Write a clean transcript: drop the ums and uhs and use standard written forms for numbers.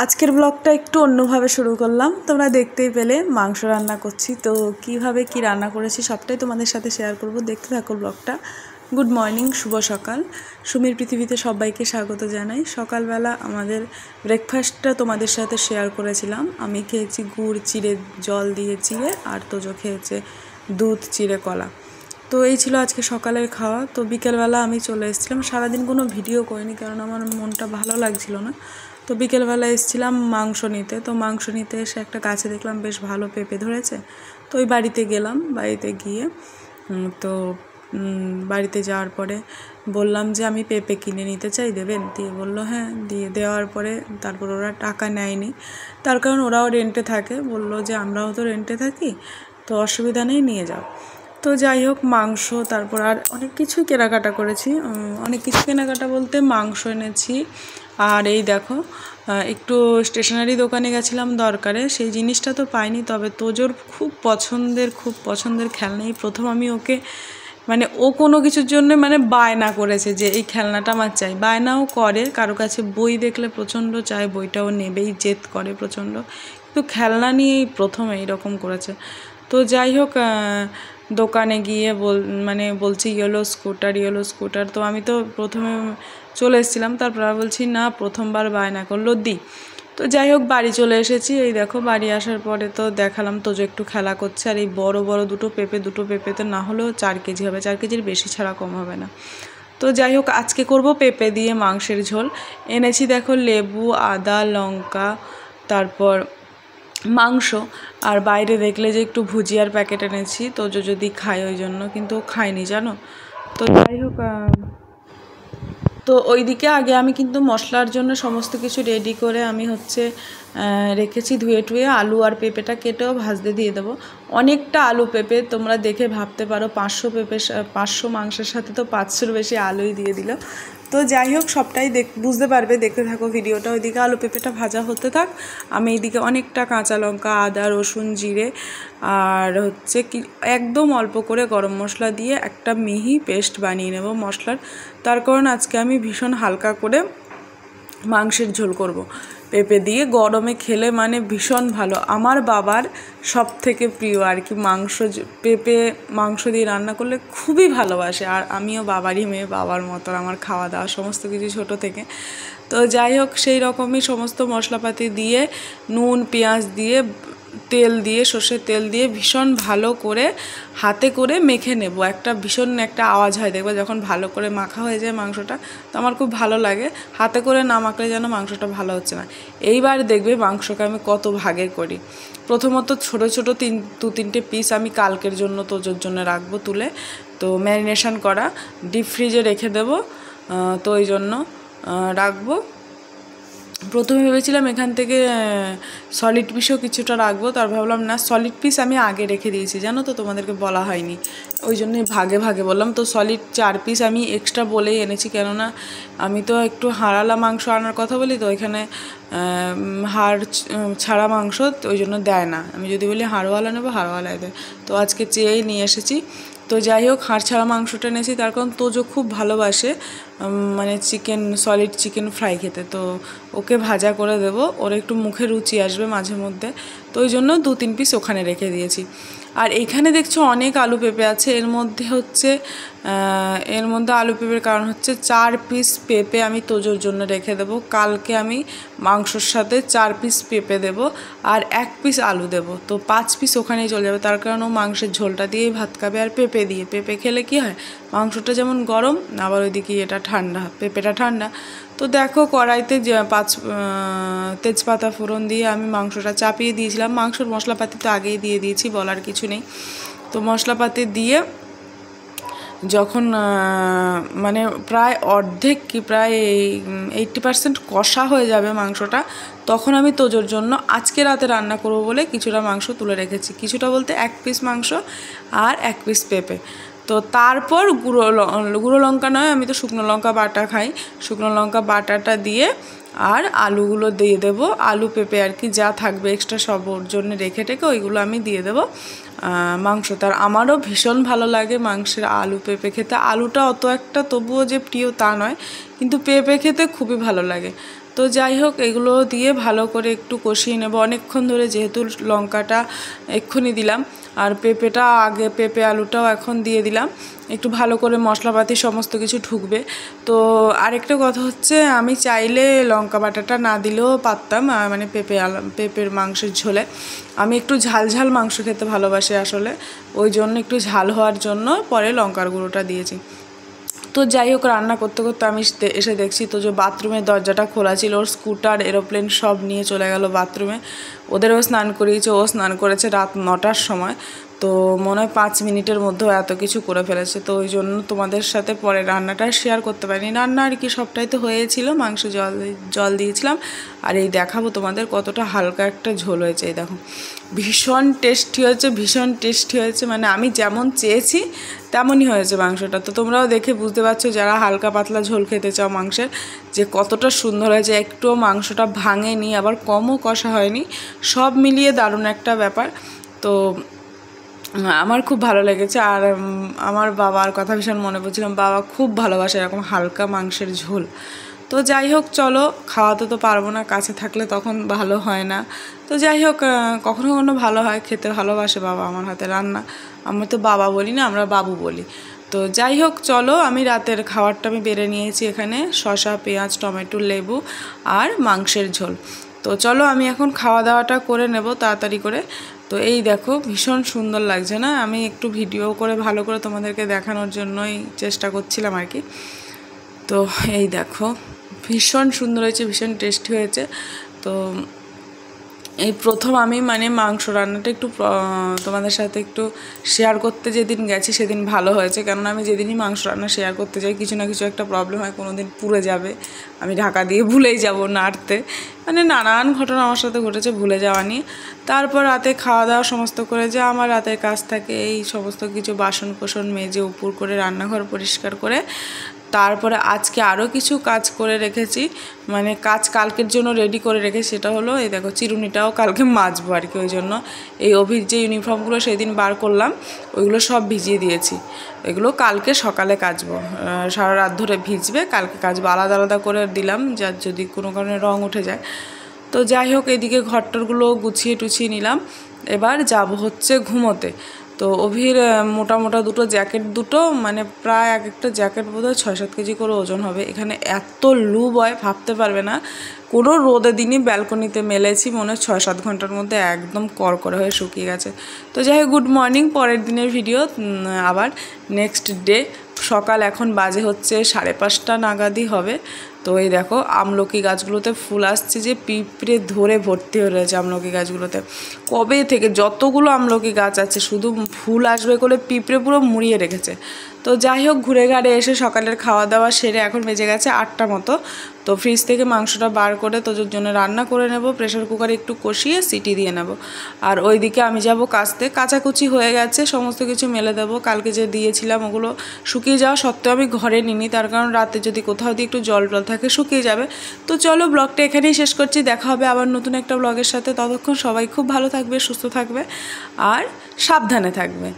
আজকের ব্লগটা একটু অন্যভাবে শুরু করলাম। তোমরা দেখতেই পেলে মাংস রান্না করছি, তো কিভাবে কি রান্না করেছি সবটাই তোমাদের সাথে শেয়ার করব। দেখতে থাকো ব্লগটা। গুড মর্নিং, শুভ সকাল। সুমির পৃথিবীতে সবাইকে স্বাগত জানাই। সকালবেলা আমাদের ব্রেকফাস্টটা তোমাদের সাথে শেয়ার করেছিলাম। আমি খেয়েছি গুড় চিড়ে, জল দিয়ে চিড়ে, আর তোজো খেয়েছে দুধ চিড়ে কলা। তো এই ছিল আজকে সকালের খাওয়া। তো বিকেলবেলা আমি চলে এসেছিলাম, সারাদিন কোনো ভিডিও করিনি কারণ আমার মনটা ভালো লাগছিল না। তো বিকেলবেলা এসেছিলাম মাংস নিতে। তো মাংস নিতে এসে একটা গাছে দেখলাম বেশ ভালো পেঁপে ধরেছে। তো ওই বাড়িতে গেলাম। বাড়িতে গিয়ে তো বাড়িতে যাওয়ার পরে বললাম যে আমি পেঁপে কিনে নিতে চাই, দেবেন? দিয়ে বললো হ্যাঁ। দিয়ে দেওয়ার পরে তারপর ওরা টাকা নেয়নি, তার কারণ ওরাও রেন্টে থাকে। বললো যে আমরাও তো রেন্টে থাকি, তো অসুবিধা নেই, নিয়ে যাও। তো যাই হোক, মাংস তারপর আর অনেক কিছুই কেনাকাটা করেছি। অনেক কিছু কেনাকাটা বলতে মাংস এনেছি, আর এই দেখো একটু স্টেশনারি দোকানে গেছিলাম দরকারে, সেই জিনিসটা তো পাইনি। তবে তোজোর খুব পছন্দের খেলনা। এই প্রথম আমি ওকে মানে ও কোনো কিছুর জন্য মানে বায়না করেছে যে এই খেলনাটা আমার চাই। বায়নাও করে, কারো কাছে বই দেখলে প্রচণ্ড চায়, বইটাও নেবেই, জেদ করে প্রচণ্ড। কিন্তু খেলনা নিয়েই প্রথম এইরকম করেছে। তো যাই হোক, দোকানে গিয়ে বলছি ইয়েলো স্কুটার। তো আমি তো প্রথমে চলে এসেছিলাম, তারপর বলছি না, প্রথমবার বায়না করলো দিই। তো যাই হোক, বাড়ি চলে এসেছি। এই দেখো, বাড়ি আসার পরে তো দেখালাম তোজো একটু খেলা করছে। আর এই বড় বড় দুটো পেঁপে তো না হলেও 4 কেজি হবে, 4 কেজির বেশি ছাড়া কম হবে না। তো যাই হোক, আজকে করব পেঁপে দিয়ে মাংসের ঝোল। এনেছি দেখো লেবু, আদা, লঙ্কা, তারপর মাংস। আর বাইরে দেখলে যে একটু ভুজিয়ার প্যাকেট এনেছি, তোজো যদি খায় ওই জন্য, কিন্তু ও খায়নি জানো। তো যাই হোক, তো ওইদিকে আগে আমি কিন্তু মশলার জন্য সমস্ত কিছু রেডি করে আমি রেখেছি ধুয়ে টুয়ে। আলু আর পেঁপেটা কেটেও ভাজতে দিয়ে দেবো। অনেকটা আলু পেঁপে, তোমরা দেখে ভাবতে পারো 500 মাংসের সাথে তো 500-র বেশি আলুই দিয়ে দিল। তো যাই হোক, সবটাই বুঝতে পারবে, দেখতে থাকো ভিডিওটা। ওইদিকে আলু পেঁপেটা ভাজা হতে থাক, আমি এইদিকে অনেকটা কাঁচা লঙ্কা, আদা, রসুন, জিরে আর একদম অল্প করে গরম মশলা দিয়ে একটা মিহি পেস্ট বানিয়ে নেব মশলার। তার কারণ আজকে আমি ভীষণ হালকা করে মাংসের ঝোল করব। পেঁপে দিয়ে গরমে খেলে মানে ভীষণ ভালো। আমার বাবার সব থেকে প্রিয় আর কি পেঁপে মাংস দিয়ে রান্না করলে খুবই ভালোবাসে। আর আমিও বাবারই মেয়ে, বাবার মতো আমার খাওয়া দাওয়া সমস্ত কিছু ছোটো থেকে। তো যাই হোক, সেই রকমই সমস্ত মশলাপাতি দিয়ে, নুন পেঁয়াজ দিয়ে, তেল দিয়ে, সর্ষের তেল দিয়ে ভীষণ ভালো করে হাতে করে মেখে নেব। ভীষণ একটা আওয়াজ হয় দেখবে যখন ভালো করে মাখা হয়ে যায় মাংসটা। তো আমার খুব ভালো লাগে, হাতে করে না মাখলে যেন মাংসটা ভালো হচ্ছে না। এইবার দেখবে মাংসকে আমি কত ভাগে করি। প্রথমত ছোট ছোট 2-3টে পিস আমি কালকের জন্য তোজোর জন্য রাখবো তুলে, তো ম্যারিনেশন করা ডিপ ফ্রিজে রেখে দেবো। তো ওই জন্য রাখবো। প্রথমে ভেবেছিলাম এখান থেকে সলিড পিসও কিছুটা রাখবো, তার ভাবলাম না, সলিড পিস আমি আগে রেখে দিয়েছি জানো তো, তোমাদেরকে বলা হয়নি, ওই জন্যই ভাগে ভাগে বললাম। তো সলিড 4 পিস আমি এক্সট্রা বলেই এনেছি, কেননা আমি তো একটু হাড়ালা মাংস আনার কথা বলি, তো এখানে হাড় ছাড়া মাংস ওই জন্য দেয় না। আমি যদি বলি হাড়ওয়ালা নেবো, হাড়ওয়ালায় দেয়। তো আজকে চেয়েই নিয়ে এসেছি। তো যাই হোক, হাড় ছাড়া মাংসটা এনেছি, তার কারণ তোজো খুব ভালোবাসে মানে সলিড চিকেন ফ্রাই খেতে। তো ওকে ভাজা করে দেবো, ওর একটু মুখে রুচি আসবে মাঝে মধ্যে। তো ওই জন্য 2-3 পিস ওখানে রেখে দিয়েছি। আর এইখানে দেখছো অনেক আলু পেঁপে আছে। এর মধ্যে আলু পেঁপের কারণ 4 পিস পেঁপে আমি তোজোর জন্য রেখে দেবো। কালকে আমি মাংসর সাথে 4 পিস পেঁপে দেবো আর 1 পিস আলু দেবো। তো 5 পিস ওখানেই চলে যাবে, তার কারণ ও মাংসের ঝোলটা দিয়েই ভাত খাবে। আর পেঁপে খেলে কি হয়, মাংসটা যেমন গরম, আবার ওইদিকে এটা ঠান্ডা, পেঁপেটা ঠান্ডা। তো দেখো, কড়াইতে 5 তেজপাতা ফোড়ন দিয়ে আমি মাংসটা চাপিয়ে দিয়েছিলাম। মাংসর মশলাপাতি তো আগেই দিয়ে দিয়েছি, বলার কিছু নেই। তো মশলাপাতি দিয়ে যখন মানে প্রায় অর্ধেক কি প্রায় 80% কষা হয়ে যাবে মাংসটা, তখন আমি তোজোর জন্য আজকে রাতে রান্না করবো বলে কিছুটা মাংস তুলে রেখেছি। কিছুটা বলতে 1 পিস মাংস আর 1 পিস পেঁপে। তো তারপর গুঁড়ো লঙ্কা নয়, আমি তো শুকনো লঙ্কা বাটা খাই, শুকনো লঙ্কা বাটাটা দিয়ে আর আলুগুলো দিয়ে দেবো। আলু পেঁপে আর কি যা থাকবে এক্সট্রা সব ওর জন্য রেখে ওইগুলো আমি দিয়ে দেবো মাংস। তার আমারও ভীষণ ভালো লাগে মাংসের আলু পেঁপে খেতে। আলুটা অত একটা তবুও যে প্রিয় তা নয়, কিন্তু পেঁপে খেতে খুবই ভালো লাগে। তো তো যাই হোক এগুলো দিয়ে ভালো করে একটু কষিয়ে নেব অনেকক্ষণ ধরে, যেহেতু লঙ্কাটা এক্ষুনি দিলাম আর পেঁপেটা আগে, পেঁপে আলুটাও এখন দিয়ে দিলাম, একটু ভালো করে মশলাপাতি সমস্ত কিছু ঢুকবে। তো আরেকটা কথা হচ্ছে, আমি চাইলে লঙ্কা বাটাটা না দিলেও পারতাম, মানে পেঁপের মাংসের ঝোলে আমি একটু ঝাল ঝাল মাংস খেতে ভালোবাসি আসলে, ওই জন্য একটু ঝাল হওয়ার জন্য পরে লঙ্কার গুঁড়োটা দিয়েছি। তো যাই হোক রান্না করতে করতে আমি এসে দেখছি তো যে বাথরুমের দরজাটা খোলা ছিল, ওর স্কুটার এরোপ্লেন সব নিয়ে চলে গেল বাথরুমে, ওদেরও স্নান করিয়েছে, ও স্নান করেছে রাত 9টার সময়। তো মনে হয় 5 মিনিটের মধ্যেও এত কিছু করে ফেলেছে। তো ওই জন্য তোমাদের সাথে পরে রান্নাটা শেয়ার করতে পারিনি। রান্না আর কি সবটাই তো হয়েছিল, মাংস জল দিয়েছিলাম আর এই দেখাবো তোমাদের কতটা হালকা একটা ঝোল হয়েছে। এই দেখো ভীষণ টেস্টি হয়েছে, ভীষণ টেস্টি হয়েছে, মানে আমি যেমন চেয়েছি তেমনই হয়েছে মাংসটা। তো তোমরাও দেখে বুঝতে পারছো যারা হালকা পাতলা ঝোল খেতে চাও মাংসের, যে কতটা সুন্দর হয়েছে, একটুও মাংসটা ভাঙেনি আবার কমও কষা হয়নি, সব মিলিয়ে দারুণ একটা ব্যাপার। তো আমার খুব ভালো লেগেছে। আর আমার বাবার কথা ভীষণ মনে পড়ছিলাম, বাবা খুব ভালোবাসে এরকম হালকা মাংসের ঝোল। তো যাই হোক চলো, খাওয়াতে তো পারবো না, কাছে থাকলে তখন ভালো হয় না। তো যাই হোক কখনো কখনো ভালো হয়, খেতে ভালোবাসে বাবা আমার হাতে রান্না, আমরা তো বাবা বলি না, আমরা বাবু বলি। তো যাই হোক চলো, আমি রাতের খাবারটা আমি বেড়ে নিয়েছি এখানে, শসা, পেঁয়াজ, টমেটো, লেবু আর মাংসের ঝোল। তো চলো আমি এখন খাওয়া দাওয়াটা করে নেব তাড়াতাড়ি করে। তো এই দেখো ভীষণ সুন্দর লাগছে না, আমি একটু ভিডিও করে ভালো করে তোমাদেরকে দেখানোর জন্যই চেষ্টা করছিলাম আর কি। তো এই দেখো ভীষণ সুন্দর হয়েছে, ভীষণ টেস্টি হয়েছে। তো এই প্রথম আমি মানে মাংস রান্নাটা একটু তোমাদের সাথে একটু শেয়ার করতে যেদিন গেছি সেদিন ভালো হয়েছে, কেননা আমি যেদিনই মাংস রান্না শেয়ার করতে যাই কিছু না কিছু একটা প্রবলেম হয়, কোনো দিন পুড়ে যাবে, আমি ঢাকা দিয়ে ভুলেই যাব নাড়তে, মানে নানান ঘটনা আমার সাথে ঘটেছে ভুলে যাওয়া নিয়ে। তারপর রাতে খাওয়া দাওয়া সমস্ত করে যা আমার রাতের কাজ থাকে, এই সমস্ত কিছু বাসন কোসন মেজে উপর করে রান্নাঘর পরিষ্কার করে, তারপরে আজকে আরও কিছু কাজ করে রেখেছি, মানে কাজ কালকের জন্য রেডি করে রেখেছি। সেটা হলো এই দেখো চিরুনিটাও কালকে মাজবো আর কি, ওই জন্য এই অভির যে ইউনিফর্মগুলো সেই দিন বার করলাম ওইগুলো সব ভিজিয়ে দিয়েছি, এগুলো কালকে সকালে কাচবো, সারা রাত ধরে ভিজবে, কালকে কাচবো, আলাদা আলাদা করে দিলাম যার যদি কোনো কারণে রং উঠে যায়। তো যাই হোক এদিকে ঘরটরগুলো গুছিয়ে টুছিয়ে নিলাম, এবার যাব হচ্ছে ঘুমোতে। তো অভির মোটা মোটা দুটো জ্যাকেট, দুটো মানে প্রায় এক একটা জ্যাকেট বোধহয় 6-7 কেজি করে ওজন হবে। এখানে এত লু বয় ভাবতে পারবে না, কোনো রোদে দিনই ব্যালকনিতে মেলেছি, মনে হয় 6-7 ঘন্টার মধ্যে একদম করকরে হয়ে শুকিয়ে গেছে। তো যাই হোক গুড মর্নিং, পরের দিনের ভিডিও আবার নেক্সট ডে সকাল, এখন বাজে হচ্ছে 5:30 নাগাদই হবে। তো এই দেখো আমলকি গাছগুলোতে ফুল আসছে, যে পিঁপড়ে ধরে ভর্তি হয়ে রয়েছে আমলকি গাছগুলোতে, কবে থেকে যতগুলো আমলকি গাছ আছে শুধু ফুল আসবে করে পিঁপড়ে পুরো মুড়িয়ে রেখেছে। তো যাই হোক ঘুরে ঘাড়ে এসে সকালের খাওয়া দাওয়া সেরে এখন বেজে গেছে 8টা মতো। তো ফ্রিজ থেকে মাংসটা বার করে তোদের জন্য রান্না করে নেব, প্রেশার কুকারে একটু কষিয়ে সিটি দিয়ে নেব। আর ওইদিকে আমি যাব কাচতে, কাচাকুচি হয়ে গেছে, সমস্ত কিছু মেলে দেবো, কালকে যে দিয়েছিলাম ওগুলো শুকিয়ে যাওয়া সত্ত্বেও আমি ঘরে নিইনি, তার কারণ রাতে যদি কোথাও দিয়ে একটু জল টল থাকে শুকিয়ে যাবে। তো চলো ব্লগটা এখানেই শেষ করছি, দেখা হবে আবার নতুন একটা ব্লগের সাথে, ততক্ষণ সবাই খুব ভালো থাকবে, সুস্থ থাকবে আর সাবধানে থাকবে।